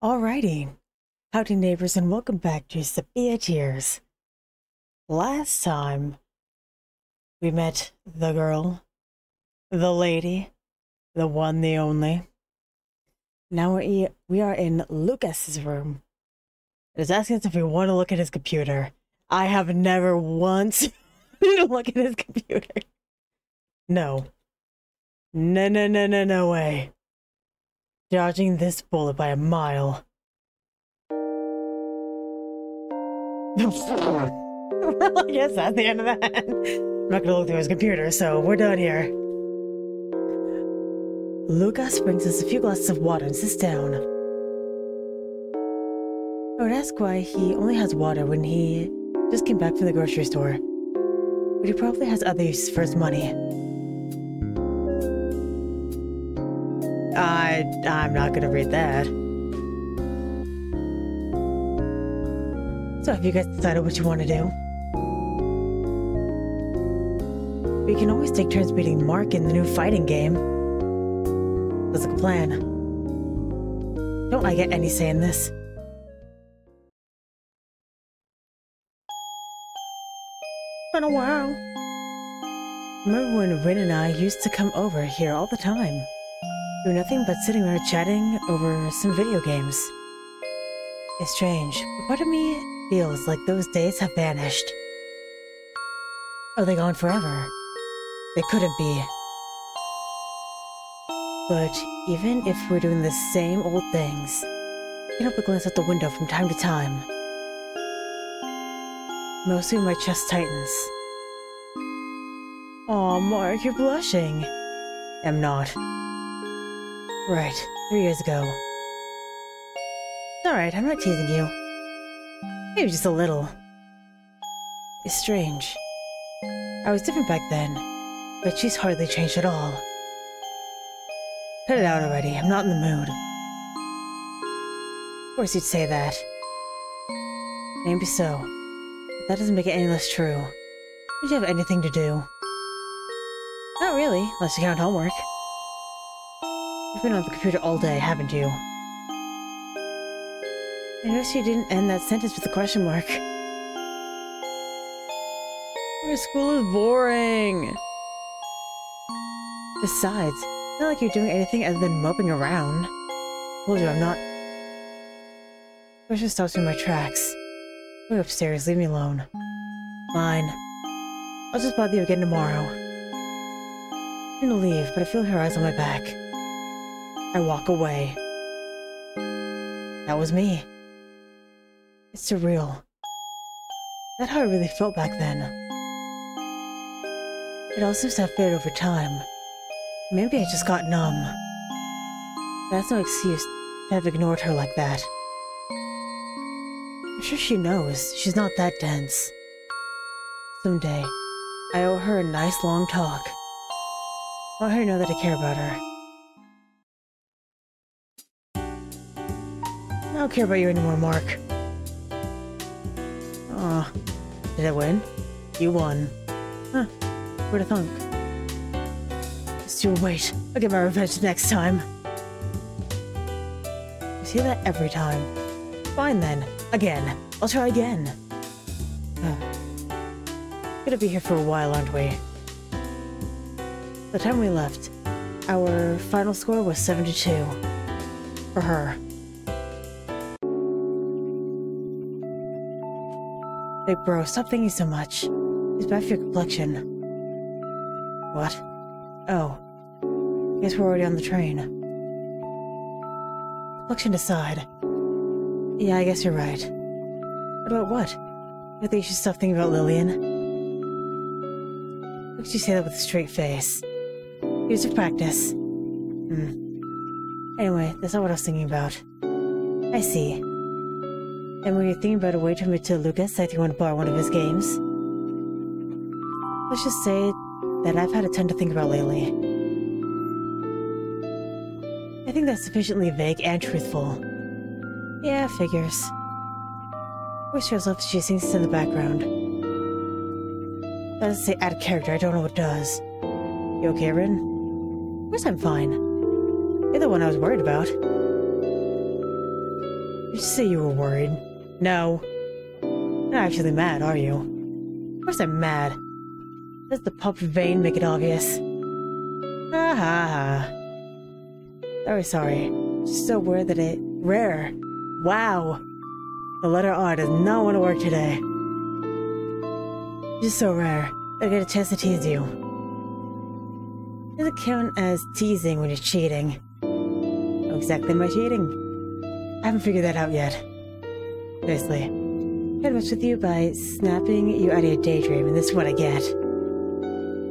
Alrighty, howdy neighbors and welcome back to Sepia Tears. Last time, we met the girl, the lady, the one, the only. Now we are in Lucas's room. It is asking us if we want to look at his computer. I have never once looked at his computer. No. No way. Dodging this bullet by a mile. Well, I guess that's the end of that. I'm not gonna look through his computer, so we're done here. Lucas brings us a few glasses of water and sits down. I would ask why he only has water when he just came back from the grocery store. But he probably has other uses for his money. I'm not gonna read that. So have you guys decided what you want to do? We can always take turns beating Mark in the new fighting game. That's like a plan. Don't I get any say in this? Been a while. Remember when Rin and I used to come over here all the time? Do nothing but sitting around chatting over some video games. It's strange, but part of me feels like those days have vanished. Are they gone forever? They couldn't be. But even if we're doing the same old things, I can't help but glance out the window from time to time. Mostly when my chest tightens. Aw, Mark, you're blushing. I'm not. Right, 3 years ago. It's alright, I'm not teasing you. Maybe just a little. It's strange. I was different back then, but she's hardly changed at all. Cut it out already, I'm not in the mood. Of course you'd say that. Maybe so, but that doesn't make it any less true. Did you have anything to do? Not really, unless you count homework. You've been on the computer all day, haven't you? I noticed you didn't end that sentence with a question mark. Your school is boring. Besides, it's not like you're doing anything other than moping around. I told you I'm not. Pressure stops me in my tracks. Go upstairs, leave me alone. Fine. I'll just bother you again tomorrow. I'm gonna leave, but I feel her eyes on my back. I walk away. That was me. It's surreal. Is that how I really felt back then? It all seems to have faded over time. Maybe I just got numb. That's no excuse to have ignored her like that. I'm sure she knows she's not that dense. Someday, I owe her a nice long talk. I want her to know that I care about her. I don't care about you anymore, Mark. Aw. Did I win? You won. Huh. Who'd have thunk? Just you wait. I'll get my revenge next time. You see that every time. Fine then. Again. I'll try again. Gonna be here for a while, aren't we? The time we left, our final score was 7-2. For her. Big bro, stop thinking so much. It's bad for your complexion. What? Oh. Guess we're already on the train. Complexion aside. Yeah, I guess you're right. What about what? I think you should stop thinking about Lillian. How could you say that with a straight face? Here's your practice. Anyway, that's not what I was thinking about. I see. And when you're thinking about a way to admit to Lucas that you want to borrow one of his games? Let's just say that I've had a ton to think about lately. I think that's sufficiently vague and truthful. Yeah, figures. Voice shows up, she sings in the background. That doesn't say out of character, I don't know what does. You okay, Rin? Of course I'm fine. You're the one I was worried about. you say you were worried. No. You're not actually mad, are you? Of course I'm mad. Does the pup vein make it obvious? Ha ha ha. Sorry. Just so weird that it... Rare. Wow. The letter R does not want to work today. Just so rare. I get a chance to tease you. Does it count as teasing when you're cheating? How exactly am I cheating? I haven't figured that out yet. Seriously. I'd mess with you by snapping you out of your daydream, and this is what I get.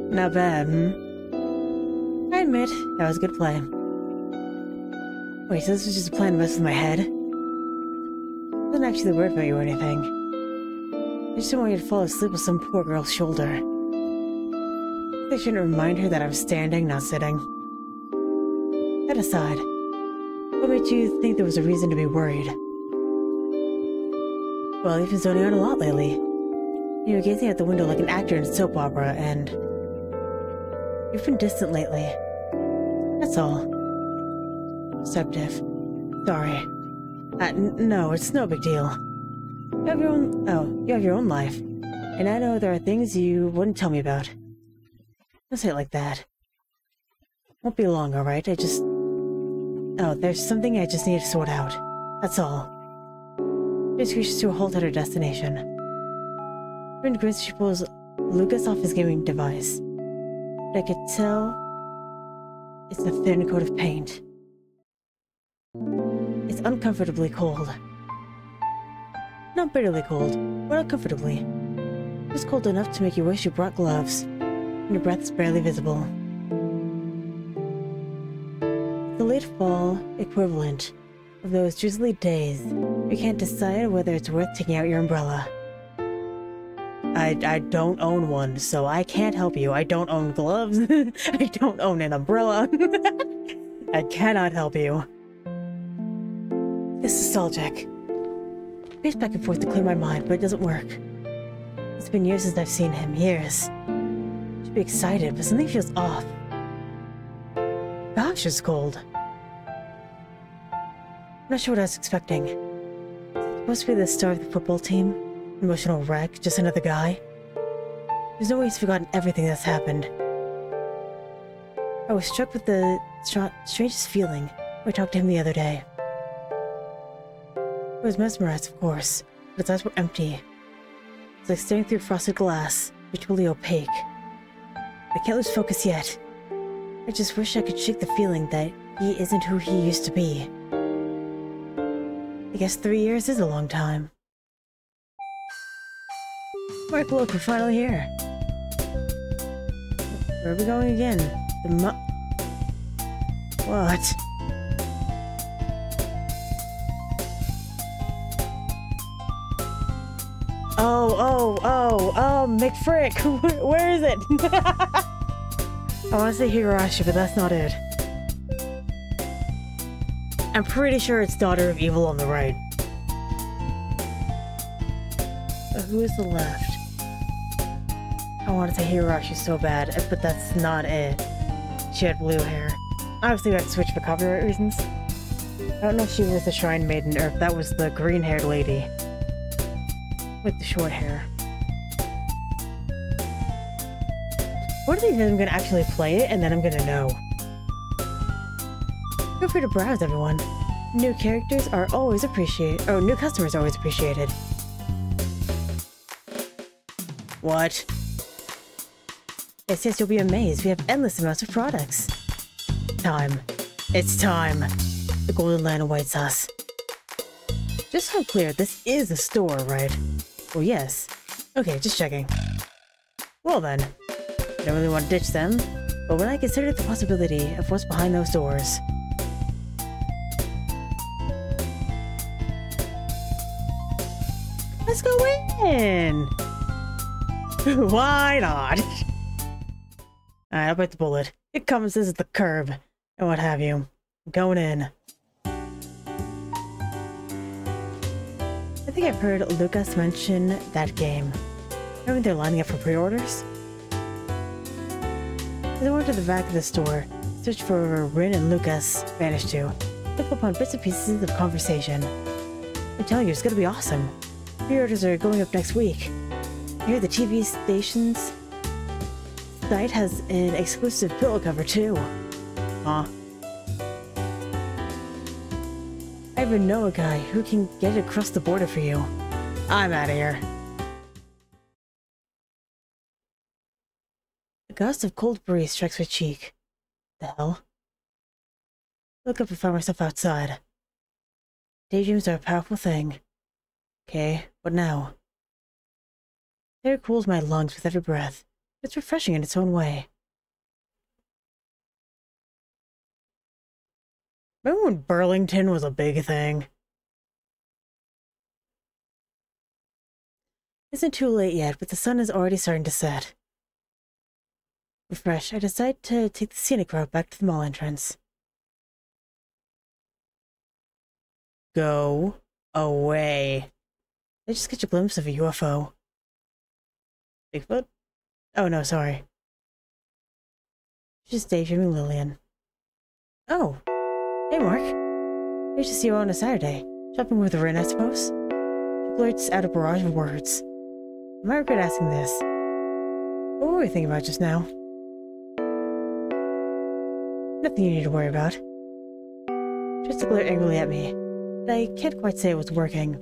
Not bad, I admit, that was a good play. Wait, so this was just a plan to mess with my head? I wasn't actually worried about you or anything. I just didn't want you to fall asleep with some poor girl's shoulder. I shouldn't remind her that I'm standing, not sitting. That aside, what made you think there was a reason to be worried? Well, you've been zoning out a lot lately. You were gazing out the window like an actor in a soap opera, and... you've been distant lately. That's all. Deceptive. Sorry. No, it's no big deal. You have your own... oh, you have your own life. And I know there are things you wouldn't tell me about. Don't say it like that. Won't be long, alright? Oh, there's something I just need to sort out. That's all. Just reaches to a halt at her destination. Friend grins, she pulls Lucas off his gaming device. But I could tell it's a thin coat of paint. It's uncomfortably cold. Not bitterly cold, but uncomfortably. Just cold enough to make you wish you brought gloves, and your breath is barely visible. The late fall equivalent of those drizzly days you can't decide whether it's worth taking out your umbrella. I don't own one, so I can't help you. I don't own gloves. I don't own an umbrella. I cannot help you. It's nostalgic. I pace back and forth to clear my mind, but it doesn't work. It's been years since I've seen him. Years. I should be excited, but something feels off. Gosh, it's cold. I'm not sure what I was expecting. It's supposed to be the star of the football team? Emotional wreck? Just another guy? There's no way he's forgotten everything that's happened. I was struck with the strangest feeling when I talked to him the other day. I was mesmerized, of course, but his eyes were empty. It's like staring through frosted glass, virtually opaque. I can't lose focus yet. I just wish I could shake the feeling that he isn't who he used to be. I guess 3 years is a long time. Mark, look, we're finally here. Where are we going again? What? Oh, McFrick! Where is it? I want to say Higurashi, but that's not it. I'm pretty sure it's Daughter of Evil on the right. Who is the left? I want to say Higurashi so bad, but that's not it. She had blue hair. Obviously, we had to switch for copyright reasons. I don't know if she was the Shrine Maiden or if that was the green-haired lady with the short hair. What if I'm gonna actually play it and then I'm gonna know? Feel free to browse, everyone. New characters are always appreciated. Oh, new customers are always appreciated. What? Yes, you'll be amazed. We have endless amounts of products. Time. It's time. The Golden Land awaits us. Just so I'm clear, this is a store, right? Oh, yes. Okay, just checking. Well then. I don't really want to ditch them, but when I considered the possibility of what's behind those doors... Let's go in! Why not? Alright, I'll bite the bullet. It comes, this is the curb, and what have you. I'm going in. I think I've heard Lucas mention that game. Remember they're lining up for pre-orders? As I went to the back of the store, searched for where Rin and Lucas vanished to, looked upon bits and pieces of conversation. I'm telling you, it's gonna be awesome. Pre-orders are going up next week. I hear the TV station's site has an exclusive pillow cover too. Huh? I even know a guy who can get it across the border for you. I'm out of here. A gust of cold breeze strikes my cheek. The hell? I look up and find myself outside. Daydreams are a powerful thing. Okay, what now? Air cools my lungs with every breath. It's refreshing in its own way. Remember when Burlington was a big thing? It isn't too late yet, but the sun is already starting to set. Refreshed, I decide to take the scenic route back to the mall entrance. Go away. I just get a glimpse of a UFO. Bigfoot? Oh no, sorry. Just daydreaming Lillian. Oh, hey Mark. Great to see you on a Saturday. Shopping with Rin, I suppose? She blurts out a barrage of words. I might regret asking this. What were we thinking about just now? Nothing you need to worry about. She tries to glare angrily at me, but I can't quite say it was working.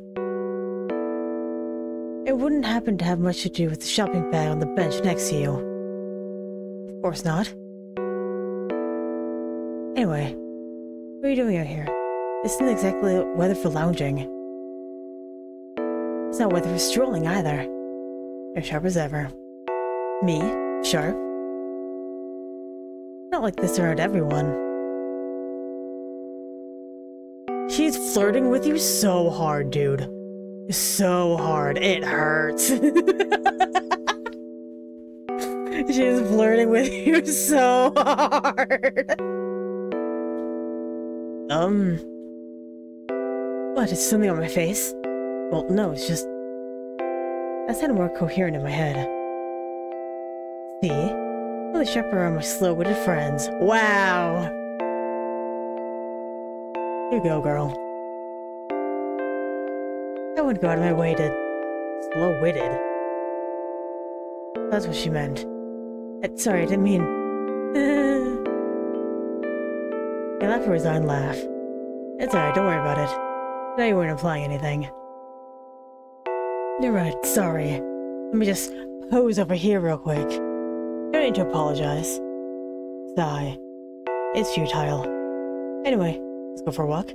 It wouldn't happen to have much to do with the shopping bag on the bench next to you. Of course not. Anyway, what are you doing out here? This isn't exactly weather for lounging. It's not weather for strolling either. You're sharp as ever. Me? Sharp? Not like this around everyone. She's flirting with you so hard, dude. So hard. It hurts. She's flirting with you so hard. What? Is something on my face? Well, no, it's just... That sounded more coherent in my head. See? Really sharper are my slow-witted friends. Wow! Here you go, girl. I wouldn't go out of my way to... slow-witted. That's what she meant. Sorry, I didn't mean... I laughed a resigned laugh. It's alright, don't worry about it. I know you weren't implying anything. You're right, sorry. Let me just pose over here real quick. Don't need to apologize. Sigh. It's futile. Anyway, let's go for a walk.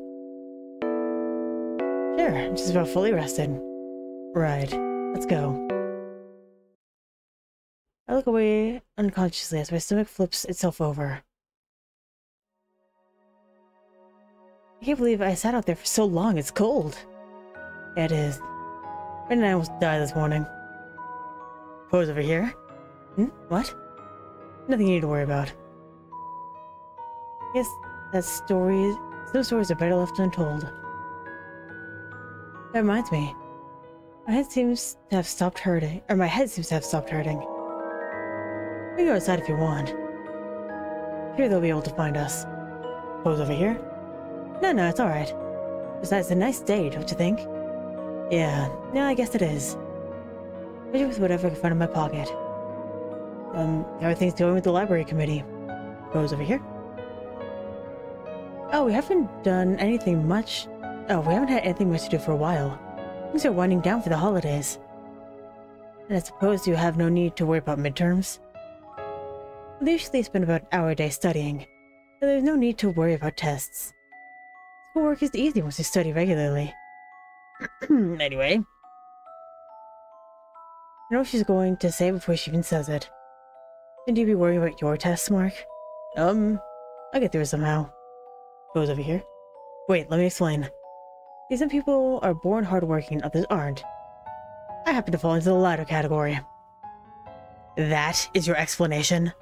Sure, I'm just about fully rested. Right, let's go. I look away unconsciously as my stomach flips itself over. I can't believe I sat out there for so long. It's cold. Yeah, it is. Red and I almost died this morning. Pose over here? What? Nothing you need to worry about. I guess that story... Some stories are better left untold. That reminds me. My head seems to have stopped hurting. Or my head seems to have stopped hurting. We can go outside if you want. Here they'll be able to find us. Pose over here? No, it's alright. Besides, it's a nice day, don't you think? Yeah, I guess it is. Especially with whatever I can find in my pocket. Everything's going with the library committee. Pose over here. Oh, we haven't done anything much. Oh, we haven't had anything much to do for a while. Things are winding down for the holidays. And I suppose you have no need to worry about midterms? We usually spend about an hour a day studying, so there's no need to worry about tests. Schoolwork is easy once you study regularly. Anyway. I know what she's going to say before she even says it. Shouldn't you be worrying about your tests, Mark? I'll get through it somehow. Goes over here. Wait, let me explain. See, some people are born hardworking, others aren't. I happen to fall into the latter category. That is your explanation?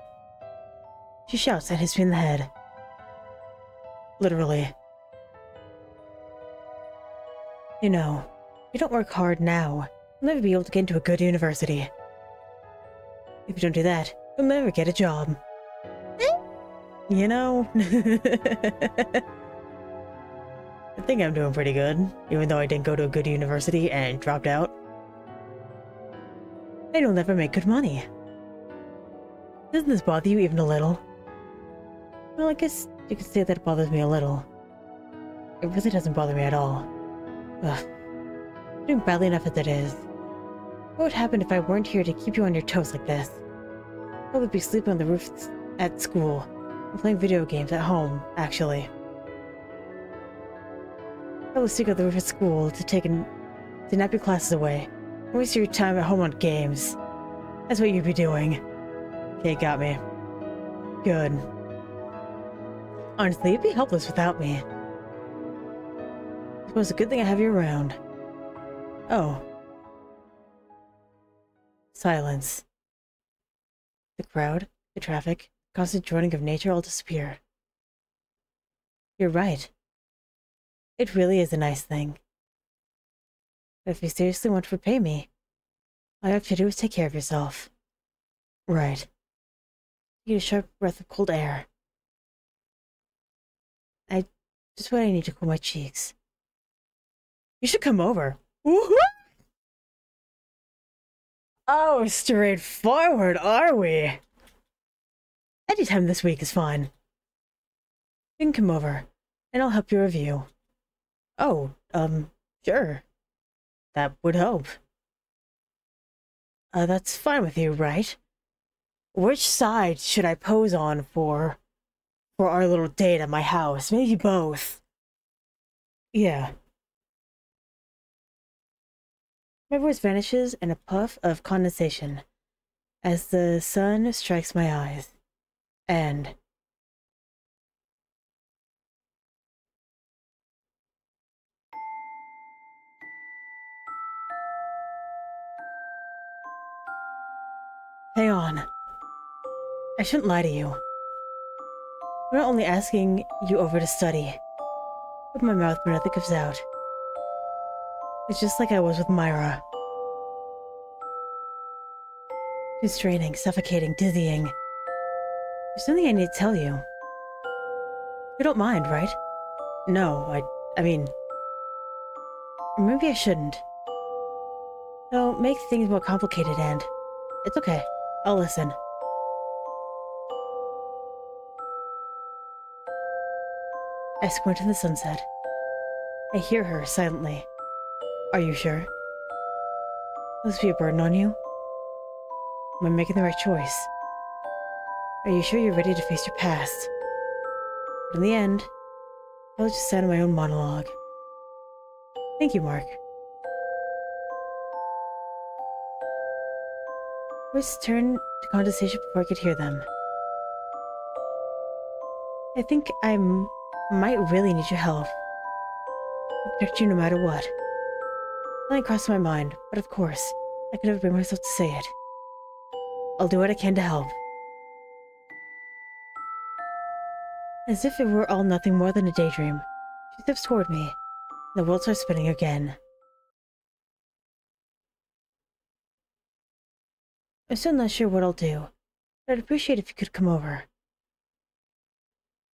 She shouts and hits me in the head. Literally. You know, if you don't work hard now, you'll never be able to get into a good university. If you don't do that, you'll never get a job. You know? I think I'm doing pretty good, even though I didn't go to a good university and dropped out. I don't ever make good money. Doesn't this bother you even a little? Well, I guess you could say that it bothers me a little. It really doesn't bother me at all. Ugh. I'm doing badly enough as it is. What would happen if I weren't here to keep you on your toes like this? I'd probably be sleeping on the roof at school, and playing video games at home, actually. Probably sleep on the roof at school to nap your classes away, and waste your time at home on games. That's what you'd be doing. Okay, got me. Good. Honestly, you'd be helpless without me. I suppose it's a good thing I have you around. Oh. Silence. The crowd, the traffic, the constant droning of nature all disappear. You're right. It really is a nice thing. But if you seriously want to repay me, all you have to do is take care of yourself. Right. Take a sharp breath of cold air. Just what I need to cool my cheeks. You should come over. Woohoo! Oh, straightforward, are we? Anytime this week is fine. You can come over, and I'll help you review. Oh, sure. That would help. That's fine with you, right? Which side should I pose on for our little date at my house? Maybe both. Yeah. My voice vanishes in a puff of condensation as the sun strikes my eyes. And hang on. I shouldn't lie to you. I'm not only asking you over to study. Open my mouth when nothing comes out. It's just like I was with Myra. Constraining, suffocating, dizzying. There's something I need to tell you. You don't mind, right? No, I mean... Maybe I shouldn't. It'll make things more complicated and... It's okay. I'll listen. I squint in the sunset. I hear her silently. Are you sure? Will this be a burden on you? Am I making the right choice? Are you sure you're ready to face your past? But in the end, I'll just sound my own monologue. Thank you, Mark. Words turned to condensation before I could hear them. I think I might really need your help. I'll protect you no matter what. Something crossed my mind, but of course, I could never bring myself to say it. I'll do what I can to help. As if it were all nothing more than a daydream, she steps toward me, and the world starts spinning again. I'm still not sure what I'll do, but I'd appreciate if you could come over.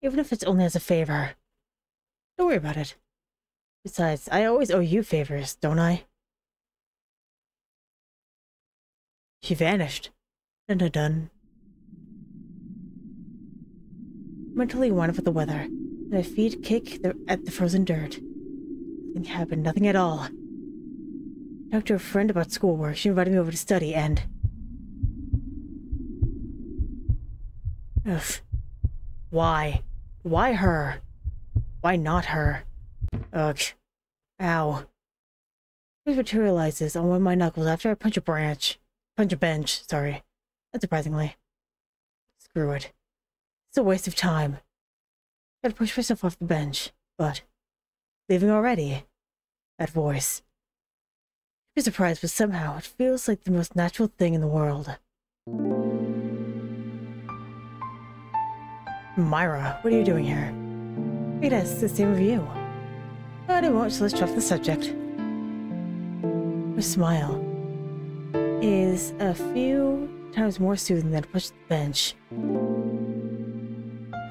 Even if it's only as a favor. Don't worry about it. Besides, I always owe you favors, don't I? She vanished. Dun dun dun. Mentally wound up with the weather, and my feet kick at the frozen dirt. Nothing happened, nothing at all. I talked to a friend about schoolwork. She invited me over to study, and... Ugh. Why? Why her? Why not her? Ugh. Ow. It materializes on one of my knuckles after I punch a bench, sorry. Unsurprisingly. Screw it. It's a waste of time. I gotta push myself off the bench, but... Leaving already? That voice. You'd be surprised, but somehow it feels like the most natural thing in the world. Myra, what are you doing here? I could ask the same of you. But I won't, so let's drop the subject. Her smile is a few times more soothing than to push the bench.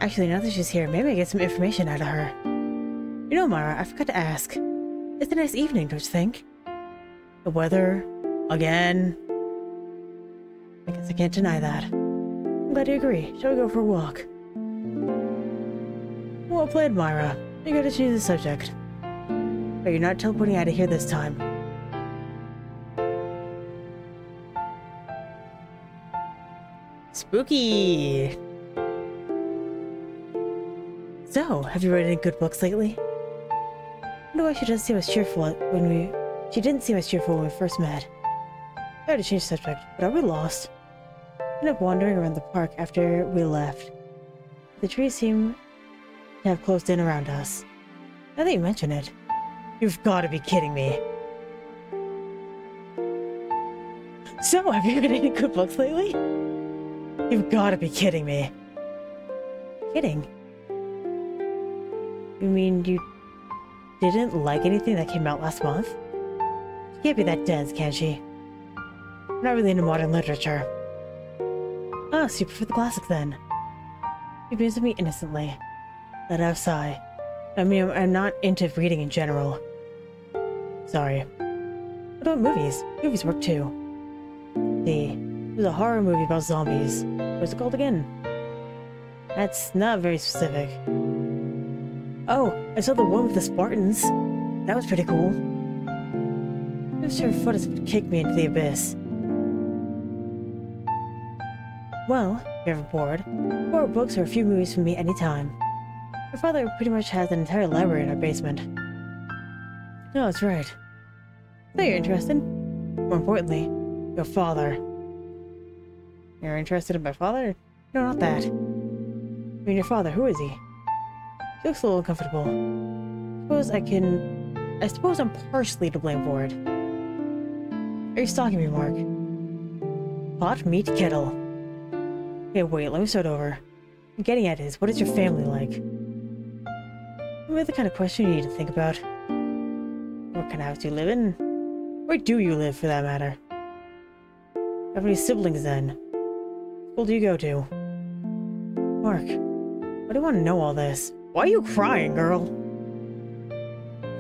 Actually, now that she's here, maybe I get some information out of her. You know, Myra, I forgot to ask. It's a nice evening, don't you think? The weather, again. I guess I can't deny that. I'm glad you agree. Shall we go for a walk? Well played, Myra. You gotta change the subject. But you're not teleporting out of here this time. Spooky! So, have you read any good books lately? I wonder why she doesn't seem as cheerful She didn't seem as cheerful when we first met. I had to change the subject, but are we lost? I ended up wandering around the park after we left. The trees seem to have closed in around us. Now that you mention it, you've got to be kidding me. So, have you read any good books lately? You've got to be kidding me. Kidding? You mean you didn't like anything that came out last month? She can't be that dense, can she? I'm not really into modern literature. Ah, so you prefer the classics then? She beams at me innocently. Let out a sigh. I mean, I'm not into reading in general. Sorry. What about movies? Movies work too. See, there's a horror movie about zombies. What's it called again? That's not very specific. Oh, I saw the one with the Spartans. That was pretty cool. I'm sure her foot has kicked me into the abyss. Well, if you're ever bored, 4 books or a few movies from me anytime. My father pretty much has an entire library in our basement. No, that's right. So you're interested? More importantly, your father. You're interested in my father? No, not that. I mean, your father, who is he? He looks a little uncomfortable. I suppose I'm partially to blame for it. Are you stalking me, Mark? Pot, meat, kettle. Okay, wait, let me start over. What I'm getting at is, what is your family like? Maybe the kind of question you need to think about. What kind of house do you live in? Where do you live, for that matter? How many siblings, then? What school do you go to? Mark, why do you want to know all this? Why are you crying, girl?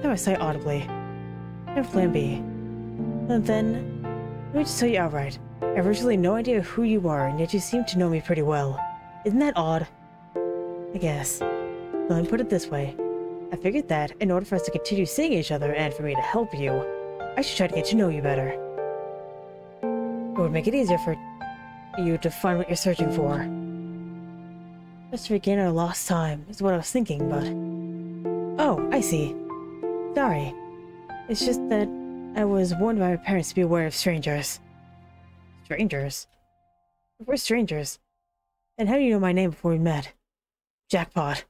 Then I sigh audibly. I have plan B. And then, let me just tell you outright. I have virtually no idea who you are, and yet you seem to know me pretty well. Isn't that odd? I guess. Well, let me put it this way. I figured that, in order for us to continue seeing each other, and for me to help you, I should try to get to know you better. It would make it easier for you to find what you're searching for. Just to regain our lost time, is what I was thinking, but... Oh, I see. Sorry. It's just that I was warned by my parents to be aware of strangers. Strangers? If we're strangers, then how do you know my name before we met? Jackpot.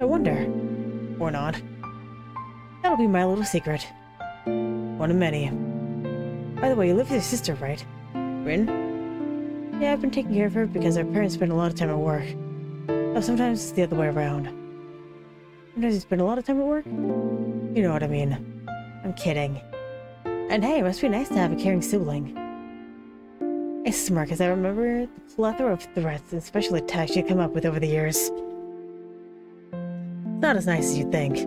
I wonder. Or not. That'll be my little secret. One of many. By the way, you live with your sister, right? Rin? Yeah, I've been taking care of her because our parents spend a lot of time at work. Oh, sometimes it's the other way around. Sometimes you spend a lot of time at work? You know what I mean. I'm kidding. And hey, it must be nice to have a caring sibling. I smirk as I remember the plethora of threats and special attacks she'd come up with over the years. It's not as nice as you'd think.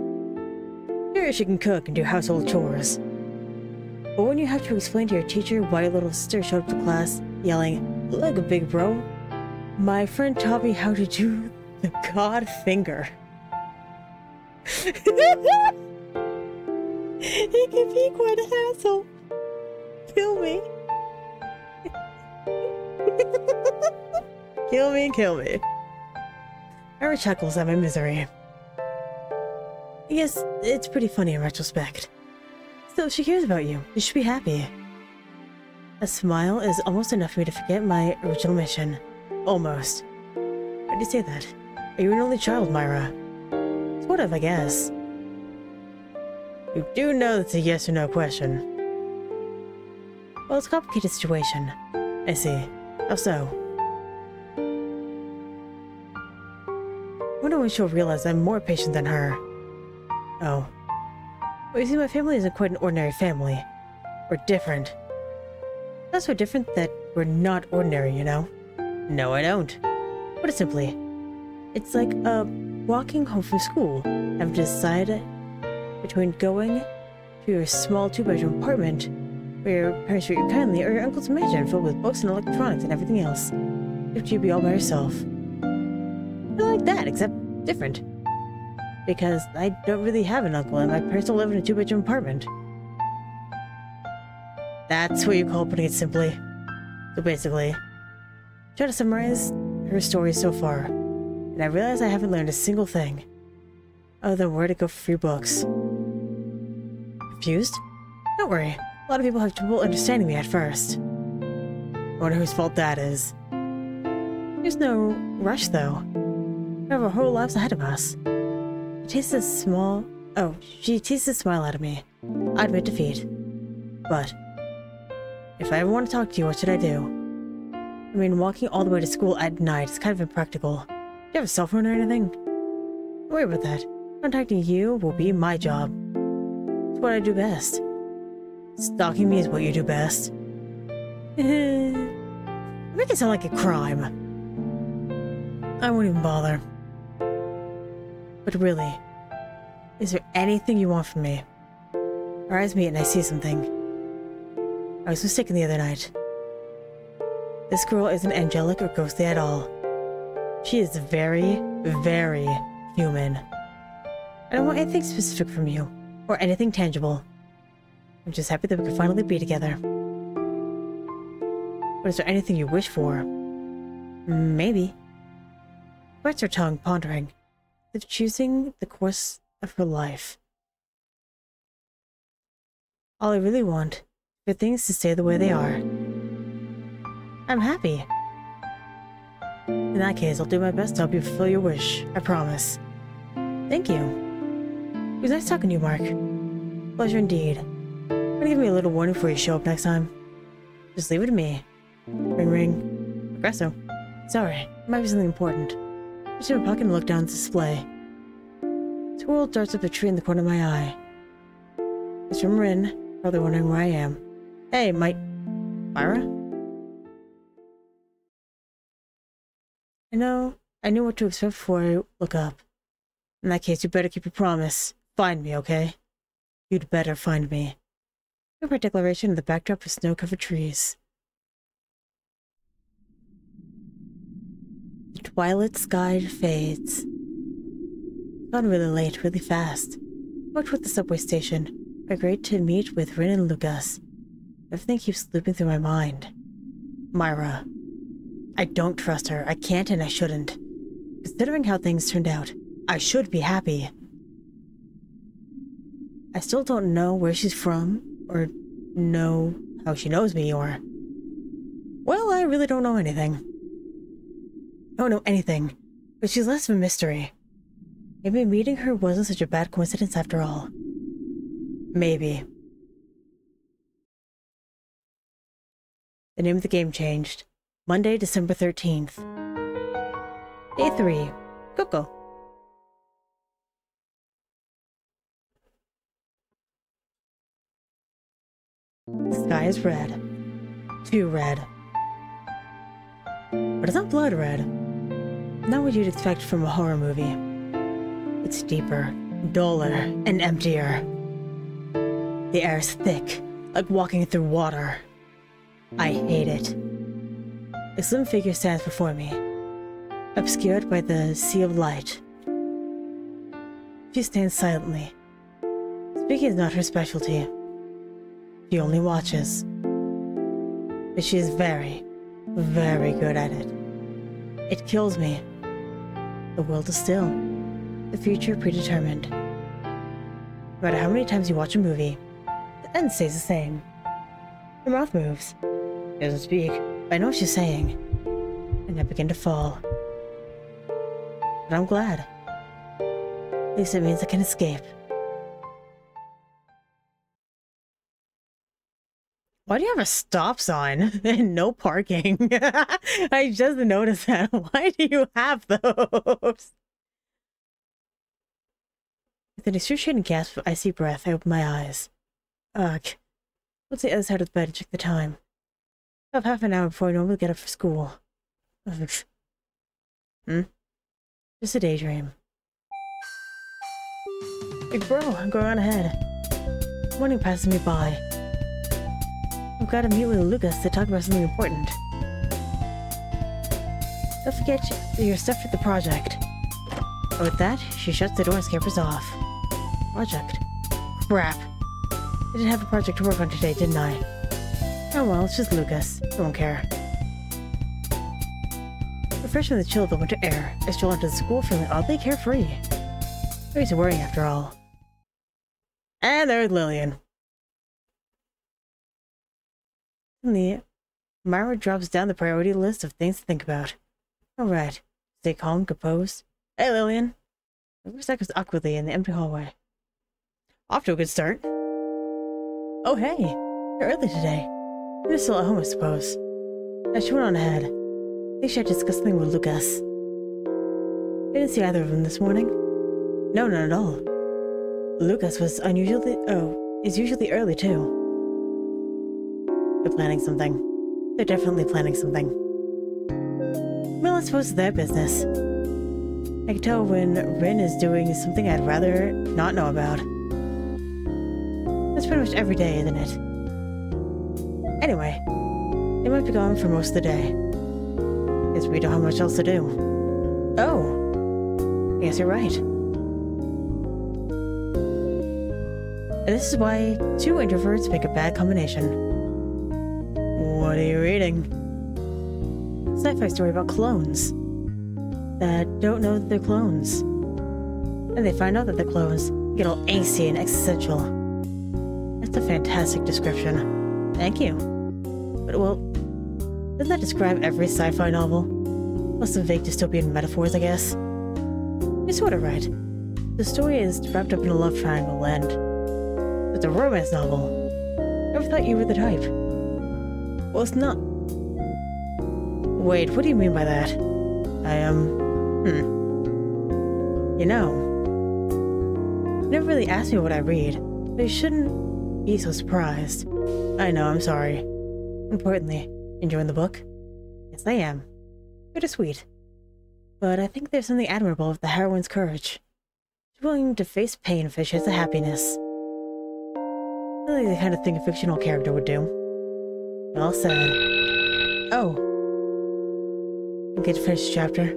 Sure, she can cook and do household chores. But when you have to explain to your teacher why your little sister showed up to class yelling, "Like a big bro," my friend taught me how to do the god finger. He can be quite a hassle. Kill me. Kill me, kill me. Ira chuckles at my misery. I guess it's pretty funny in retrospect. Still, she cares about you. You should be happy. A smile is almost enough for me to forget my original mission. Almost. Why do you say that? Are you an only child, Myra? Sort of, I guess. You do know that's a yes or no question. Well, it's a complicated situation. I see. How so? I wonder when she'll realize I'm more patient than her. Oh. Well, you see, my family isn't quite an ordinary family. We're different. Not so different that we're not ordinary, you know? No, I don't. Put it simply, it's like a walking home from school, having to decide between going to your small 2-bedroom apartment where your parents treat you kindly, or your uncle's mansion filled with books and electronics and everything else. If you'd be all by yourself. I like that, except different. Because I don't really have an uncle, and my parents don't live in a 2-bedroom apartment. That's what you call putting it simply. So basically, try to summarize her story so far, and I realize I haven't learned a single thing, other than where to go for free books. Confused? Don't worry, a lot of people have trouble understanding me at first. I wonder whose fault that is. There's no rush, though. We have our whole lives ahead of us. She teases a smile out of me. I admit defeat. But if I ever want to talk to you, what should I do? I mean, walking all the way to school at night is kind of impractical. Do you have a cell phone or anything? Don't worry about that. Contacting you will be my job. It's what I do best. Stalking me is what you do best. Make it sound like a crime. I won't even bother. But really, is there anything you want from me? Our eyes meet and I see something. I was mistaken the other night. This girl isn't angelic or ghostly at all. She is very, very human. I don't want anything specific from you, or anything tangible. I'm just happy that we could finally be together. But is there anything you wish for? Maybe. Bites her tongue, pondering, as if choosing the course of her life. All I really want is for things to stay the way they are. I'm happy. In that case, I'll do my best to help you fulfill your wish. I promise. Thank you. It was nice talking to you, Mark. Pleasure indeed. Wanna give me a little warning before you show up next time? Just leave it to me. Ring ring. Espresso. Sorry, it might be something important. I reach in my pocket and look down at the display. A squirrel darts up a tree in the corner of my eye. It's from Rin, probably wondering where I am. Hey, Myra? I knew what to expect before I look up. In that case, you better keep your promise. Find me, okay? You'd better find me. Our declaration in the backdrop of snow-covered trees. The twilight sky fades. It's gone really late, really fast. I walked toward the subway station. I agreed to meet with Rin and Lucas. Everything keeps looping through my mind. Myra. I don't trust her. I can't and I shouldn't. Considering how things turned out, I should be happy. I still don't know where she's from, or know how she knows me, or... Well, I really don't know anything. I don't know anything, but she's less of a mystery. Maybe meeting her wasn't such a bad coincidence after all. Maybe. The name of the game changed. Monday, December 13th. Day 3. Coco. The sky is red. Too red. But it's not blood red. Not what you'd expect from a horror movie. It's deeper, duller, and emptier. The air is thick, like walking through water. I hate it. A slim figure stands before me, obscured by the sea of light. She stands silently. Speaking is not her specialty. She only watches. But she is very, very good at it. It kills me. The world is still. The future predetermined. No matter how many times you watch a movie, the end stays the same. Her mouth moves. She doesn't speak, but I know what she's saying. And I begin to fall. But I'm glad. At least it means I can escape. Why do you have a stop sign and no parking? I just noticed that. Why do you have those? With an excruciating gasp of icy breath, I open my eyes. Ugh. What's the other side of the bed to check the time? I have half an hour before I normally get up for school. Ugh. Just a daydream. Big bro, I'm going on ahead. Morning passes me by. I've got to meet with Lucas to talk about something important. Don't forget your stuff for the project. And with that, she shuts the door and scampers off. Project. Crap. I did have a project to work on today, didn't I? Oh well, it's just Lucas. I won't care. Refreshed from the chill of the winter air, I stroll into the school feeling oddly carefree. No reason worrying after all. And there's Lillian. Suddenly, Myra drops down the priority list of things to think about. Alright. Stay calm, composed. Hey, Lillian. Rivers echoes awkwardly in the empty hallway. Off to a good start. Oh, hey. You're early today. You're still at home, I suppose. Now she went on ahead. I think she had discussed something with Lucas. I didn't see either of them this morning. No, not at all. Lucas was is usually early too. They're planning something. They're definitely planning something. Well, I suppose it's their business. I can tell when Rin is doing something I'd rather not know about. That's pretty much every day, isn't it? Anyway, they might be gone for most of the day. Guess we don't have much else to do. Oh, I guess you're right. And this is why two introverts make a bad combination. What are you reading? A sci-fi story about clones that don't know that they're clones. And they find out that they're clones, get all angsty and existential. That's a fantastic description. Thank you. But, well, doesn't that describe every sci-fi novel? Plus some vague dystopian metaphors, I guess. You're sort of right. The story is wrapped up in a love triangle, and it's a romance novel. Never thought you were the type. Well, it's not. Wait, what do you mean by that? You know, you never really asked me what I read, but you shouldn't be so surprised. I know, I'm sorry. Importantly, enjoying the book? Yes, I am. Bittersweet. But I think there's something admirable with the heroine's courage. She's willing to face pain for the chance of happiness. Really the kind of thing a fictional character would do. Well said. Oh. I get to finish the chapter.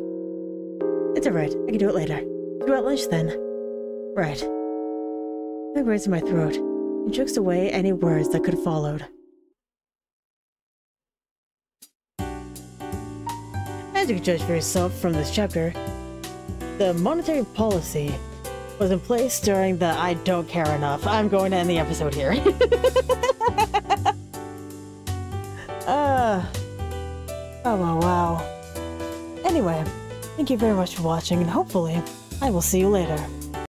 It's alright, I can do it later. Do at lunch then. Right. The words in my throat, and chokes away any words that could have followed. As you can judge for yourself from this chapter, the monetary policy was in place during the I don't care enough. I'm going to end the episode here. Oh wow. Anyway, thank you very much for watching, and hopefully I will see you later.